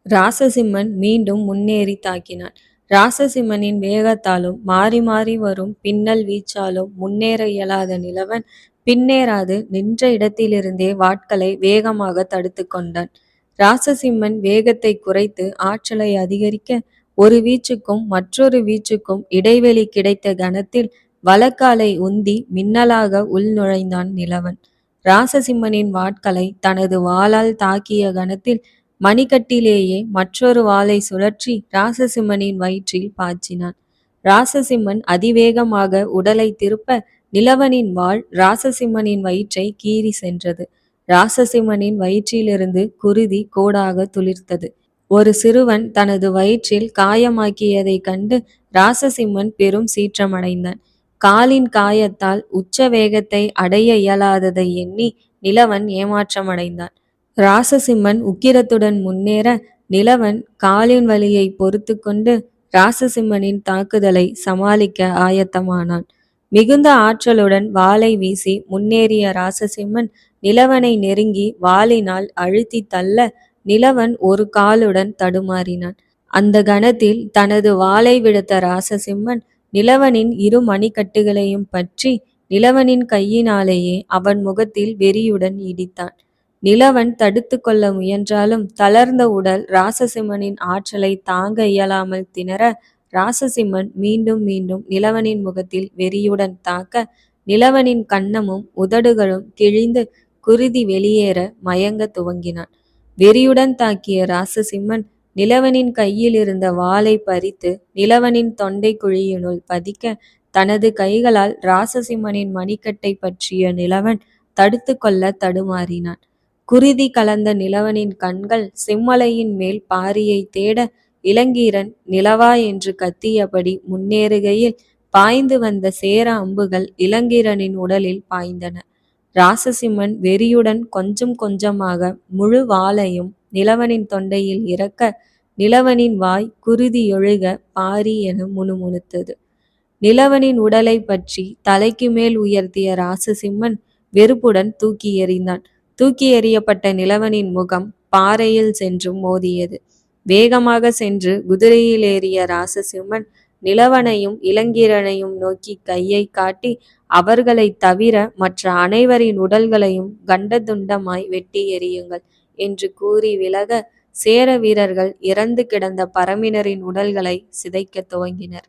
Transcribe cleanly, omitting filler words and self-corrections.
ராசசிம்மன் மீண்டும் முன்னேறி தாக்கினான். ராசசிம்மனின் வேகத்தாலும் மாறி மாறி வரும் பின்னல் வீச்சாலும் முன்னேற இயலாத நிலவன் பின்னேறாது நின்ற இடத்திலிருந்தே வாட்களை வேகமாக தடுத்து கொண்டான். ராசசிம்மன் வேகத்தை குறைத்து ஆற்றலை அதிகரிக்க ஒரு வீச்சுக்கும் மற்றொரு வீச்சுக்கும் இடைவெளி கிடைத்த கணத்தில் வலக்காலை உந்தி மின்னலாக உள் நுழைந்தான் நிலவன். ராசசிம்மனின் வாட்களை தனது வாளால் தாக்கிய கணத்தில் மணிக்கட்டிலேயே மற்றொரு வாளை சுழற்றி ராசசிம்மனின் வயிற்றில் பாய்ச்சினான். ராசசிம்மன் அதிவேகமாக உடலை திருப்ப நிலவனின் வாள் ராசசிம்மனின் வயிற்றை கீறி சென்றது. ராசசிம்மனின் வயிற்றிலிருந்து குருதி கோடாக துளிர்த்தது. ஒரு சிறுவன் தனது வயிற்றில் காயமாக்கியதைக் கண்டு ராசசிம்மன் பெரும் சீற்றமடைந்தான். காலின் காயத்தால் உச்ச வேகத்தை அடைய இயலாததை எண்ணி நிலவன் ஏமாற்றமடைந்தான். ராசசிம்மன் உக்கிரத்துடன் முன்னேற நிலவன் காலின் வலியை பொறுத்து கொண்டு ராசசிம்மனின் தாக்குதலை சமாளிக்க ஆயத்தமானான். மிகுந்த ஆற்றலுடன் வாளை வீசி முன்னேறிய ராசசிம்மன் நிலவனை நெருங்கி வாளினால் அழுத்தி தள்ள நிலவன் ஒரு காலுடன் தடுமாறினான். அந்த கணத்தில் தனது வாளை விடுத்த ராசசிம்மன் நிலவனின் இரு மணிக்கட்டுகளையும் பற்றி நிலவனின் கையினாலேயே அவன் முகத்தில் வெறியுடன் இடித்தான். நிலவன் தடுத்து கொள்ள முயன்றாலும் தளர்ந்த உடல் ராசசிம்மனின் ஆற்றலை தாங்க இயலாமல் திணற ராசசிம்மன் மீண்டும் மீண்டும் நிலவனின் முகத்தில் வெறியுடன் தாக்க நிலவனின் கன்னமும் உதடுகளும் கிழிந்து குருதி வெளியேற மயங்க துவங்கினான். வெறியுடன் தாக்கிய ராசசிம்மன் நிலவனின் கையில் இருந்த வாளை பறித்து நிலவனின் தொண்டை குழியினுள் பதிக்க தனது கைகளால் ராசசிம்மனின் மணிக்கட்டை பற்றிய நிலவன் தடுத்து கொள்ள தடுமாறினான். குருதி கலந்த நிலவனின் கண்கள் செம்மலையின் மேல் பாரியை தேட இளங்கீரன் நிலவா என்று கத்தியபடி முன்னேறுகையில் பாய்ந்து வந்த சேர அம்புகள் இளங்கீரனின் உடலில் பாய்ந்தன. ராசசிம்மன் வெறியுடன் கொஞ்சம் கொஞ்சமாக முழு வாளையும் நிலவனின் தொண்டையில் இறக்க நிலவனின் வாய் குருதி ஒழுக பாரி என முணுமுணுத்தது. நிலவனின் உடலை பற்றி தலைக்கு மேல் உயர்த்திய ராசசிம்மன் வெறுப்புடன் தூக்கி எறிந்தான். தூக்கி எறியப்பட்ட நிலவனின் முகம் பாறையில் சென்று மோதியது. வேகமாக சென்று குதிரையில் ஏறிய ராசசிம்மன் நிலவனையும் இளங்கீரனையும் நோக்கி கையை காட்டி அவர்களை தவிர மற்ற அனைவரின் உடல்களையும் கண்டதுண்டமாய் வெட்டி எறியுங்கள் என்று கூறி விலக சேர வீரர்கள் இறந்து கிடந்த பரமினரின் உடல்களை சிதைக்க துவங்கினர்.